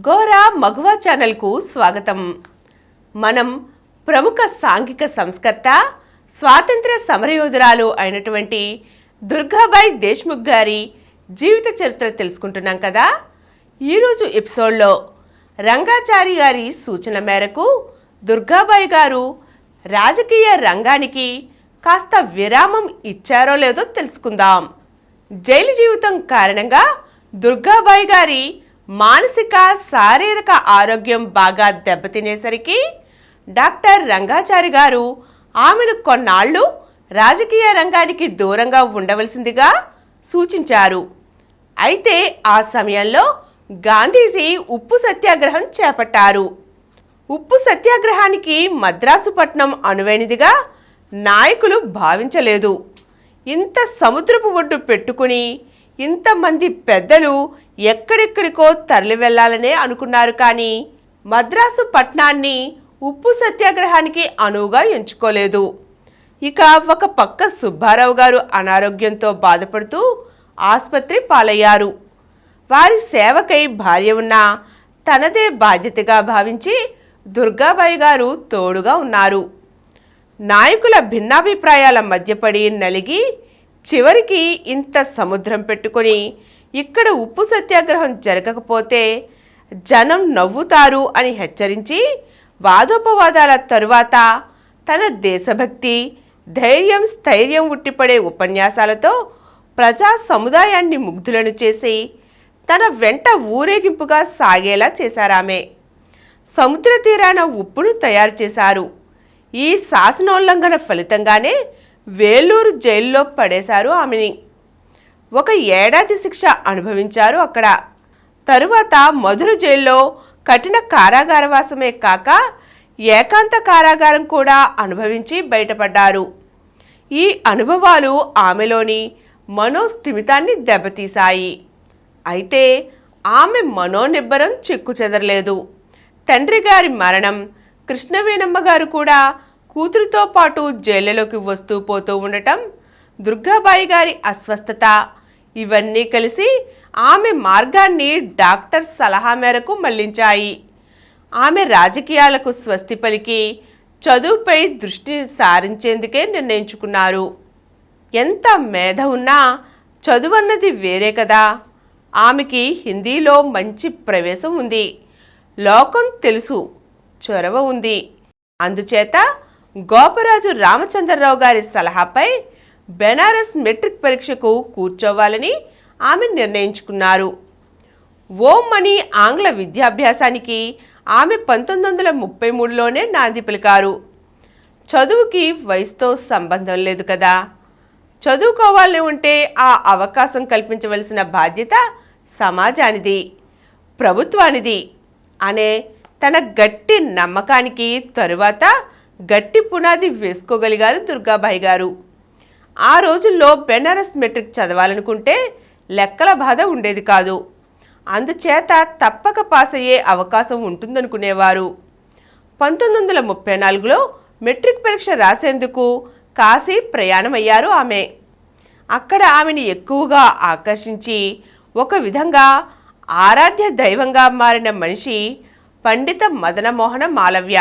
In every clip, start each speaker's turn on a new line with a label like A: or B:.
A: గోరా మగువా ఛానల్కు స్వాగతం. మనం ప్రముఖ సాంఘిక సంస్కర్త, స్వాతంత్ర సమరయోధురాలు అయినటువంటి దుర్గాబాయి దేశ్ముఖ్ గారి జీవిత చరిత్ర తెలుసుకుంటున్నాం కదా. ఈరోజు ఎపిసోడ్లో రంగాచారి గారి సూచన మేరకు దుర్గాబాయి గారు రాజకీయ రంగానికి కాస్త విరామం ఇచ్చారో లేదో తెలుసుకుందాం. జైలు జీవితం కారణంగా దుర్గాబాయి గారి మానసిక శారీరక ఆరోగ్యం బాగా దెబ్బతినేసరికి డాక్టర్ రంగాచారి గారు ఆమెను కొన్నాళ్లు రాజకీయ రంగానికి దూరంగా ఉండవలసిందిగా సూచించారు. అయితే ఆ సమయంలో గాంధీజీ ఉప్పు సత్యాగ్రహం చేపట్టారు. ఉప్పు సత్యాగ్రహానికి మద్రాసు పట్టణం అనువైనదిగా నాయకులు భావించలేదు. ఇంత సముద్రపు ఒడ్డు పెట్టుకుని ఇంతమంది పెద్దలు ఎక్కడెక్కడికో తరలి వెళ్లాలనే అనుకున్నారు. కానీ మద్రాసు పట్టణాన్ని ఉప్పు సత్యాగ్రహానికి అనువుగా ఎంచుకోలేదు. ఇక ఒక పక్క సుబ్బారావు గారు అనారోగ్యంతో బాధపడుతూ ఆసుపత్రి పాలయ్యారు. వారి సేవకై భార్య ఉన్నా తనదే బాధ్యతగా భావించి దుర్గాబాయి గారు తోడుగా ఉన్నారు. నాయకుల భిన్నాభిప్రాయాల మధ్యపడి నలిగి చివరికి ఇంత సముద్రం పెట్టుకొని ఇక్కడ ఉప్పు సత్యాగ్రహం జరగకపోతే జనం నవ్వుతారు అని హెచ్చరించి వాదోపవాదాల తరువాత తన దేశభక్తి, ధైర్యం, స్థైర్యం ఉట్టిపడే ఉపన్యాసాలతో ప్రజా సముదాయాన్ని ముగ్ధులను చేసి తన వెంట ఊరేగింపుగా సాగేలా చేశారామె. సముద్ర తీరాన ఉప్పును తయారు చేశారు. ఈ శాసనోల్లంఘన ఫలితంగానే వేలూరు జైల్లో పడేశారు ఆమెని. 1 ఏడాది శిక్ష అనుభవించారు అక్కడ. తరువాత మధుర జైల్లో కఠిన కారాగారవాసమే కాక ఏకాంత కారాగారం కూడా అనుభవించి బయటపడ్డారు. ఈ అనుభవాలు ఆమెలోని మనోస్థిమితాన్ని దెబ్బతీశాయి. అయితే ఆమె మనోనిబ్బరం చెక్కుచెదరలేదు. తండ్రి గారి మరణం, కృష్ణవేణమ్మ గారు కూడా కూతురుతో పాటు జైలులోకి వస్తూ పోతూ ఉండటం, దుర్గాబాయి గారి అస్వస్థత ఇవన్నీ కలిసి ఆమె మార్గాన్ని డాక్టర్ సలహా మేరకు మళ్లించాయి. ఆమె రాజకీయాలకు స్వస్తి పలికి చదువుపై దృష్టి సారించేందుకే నిర్ణయించుకున్నారు. ఎంత మేధ ఉన్నా చదువన్నది వేరే కదా. ఆమెకి హిందీలో మంచి ప్రవేశం ఉంది, లోకం తెలుసు, చొరవ ఉంది. అందుచేత గోపరాజు రామచంద్రరావు గారి సలహాపై బెనారస్ మెట్రిక్ పరీక్షకు కూర్చోవాలని ఆమె నిర్ణయించుకున్నారు. ఓం అని ఆంగ్ల విద్యాభ్యాసానికి ఆమె 1933లోనే నాంది పలికారు. చదువుకి వయసుతో సంబంధం లేదు కదా. చదువుకోవాలని ఉంటే ఆ అవకాశం కల్పించవలసిన బాధ్యత సమాజానిది, ప్రభుత్వానిది అనే తన గట్టి నమ్మకానికి తరువాత గట్టి పునాది వేసుకోగలిగారు దుర్గాబాయి గారు. ఆ రోజుల్లో బెనారస్ మెట్రిక్ చదవాలనుకుంటే లెక్కల బాధ ఉండేది కాదు. అందుచేత తప్పక పాస్ అయ్యే అవకాశం ఉంటుందనుకునేవారు. 1934లో మెట్రిక్ పరీక్ష రాసేందుకు కాశీ ప్రయాణమయ్యారు ఆమె. అక్కడ ఆమెను ఎక్కువగా ఆకర్షించి ఒక విధంగా ఆరాధ్య దైవంగా మారిన మనిషి పండిత మదనమోహన మాలవ్య.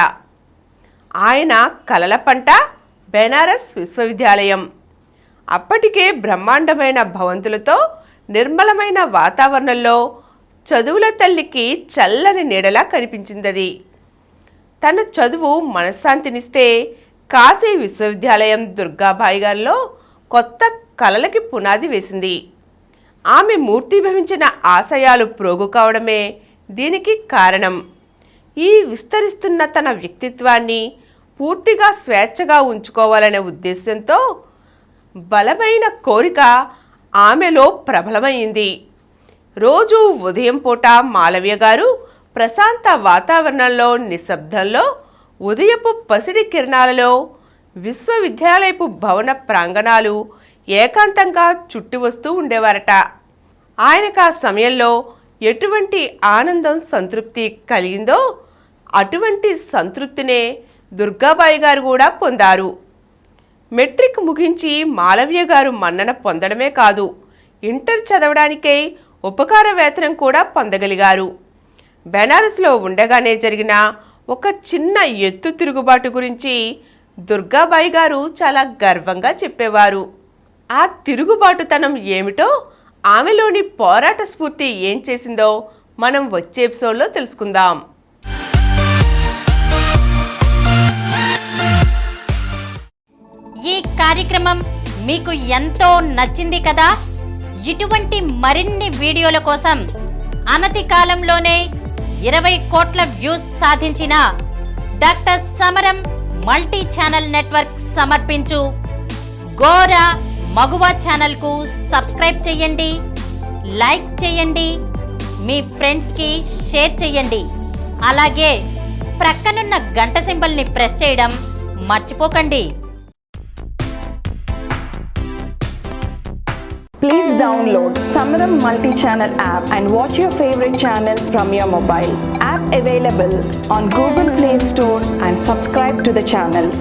A: ఆయన కలల పంట బెనారస్ విశ్వవిద్యాలయం. అప్పటికే బ్రహ్మాండమైన భవంతులతో నిర్మలమైన వాతావరణంలో చదువుల తల్లికి చల్లని నీడలా కనిపించిందది. తన చదువు మనశ్శాంతినిస్తే కాశీ విశ్వవిద్యాలయం దుర్గాబాయి గారిలో కొత్త కలలకి పునాది వేసింది. ఆమె మూర్తిభవించిన ఆశయాలు ప్రోగు కావడమే దీనికి కారణం. ఈ విస్తరిస్తున్న తన వ్యక్తిత్వాన్ని పూర్తిగా స్వేచ్ఛగా ఉంచుకోవాలనే ఉద్దేశంతో బలమైన కోరిక ఆమెలో ప్రబలమైంది. రోజు ఉదయం పూట మాలవ్య గారు ప్రశాంత వాతావరణంలో, నిశ్శబ్దంలో, ఉదయపు పసిడి కిరణాలలో విశ్వవిద్యాలయపు భవన ప్రాంగణాలు ఏకాంతంగా చుట్టి వస్తూ ఉండేవారట. ఆయనకు ఆ సమయంలో ఎటువంటి ఆనందం, సంతృప్తి కలిగిందో అటువంటి సంతృప్తినే దుర్గాబాయి గారు కూడా పొందారు. మెట్రిక్ ముగించి మాలవ్య గారు మన్నన పొందడమే కాదు, ఇంటర్ చదవడానికై ఉపకార వేతనం కూడా పొందగలిగారు. బెనారస్లో ఉండగానే జరిగిన ఒక చిన్న ఎత్తు తిరుగుబాటు గురించి దుర్గాబాయి గారు చాలా గర్వంగా చెప్పేవారు. ఆ తిరుగుబాటుతనం ఏమిటో, ఆమెలోని పోరాట స్ఫూర్తి ఏం చేసిందో మనం వచ్చే ఎపిసోడ్లో తెలుసుకుందాం.
B: ఈ కార్యక్రమం మీకు ఎంతో నచ్చింది కదా. ఇటువంటి మరిన్ని వీడియోల కోసం అనతి కాలంలోనే 20 కోట్ల వ్యూస్ సాధించిన డాక్టర్ సమరం మల్టీ ఛానల్ నెట్వర్క్ సమర్పించు గోరా మగువ ఛానల్కు సబ్స్క్రైబ్ చేయండి, లైక్ చేయండి, మీ ఫ్రెండ్స్కి షేర్ చేయండి. అలాగే ప్రక్కనున్న గంట సింబల్ని ప్రెస్ చేయడం మర్చిపోకండి.
C: Please download Samaram Multi-Channel app and watch your favorite channels from your mobile. App available on Google Play Store and subscribe to the channels.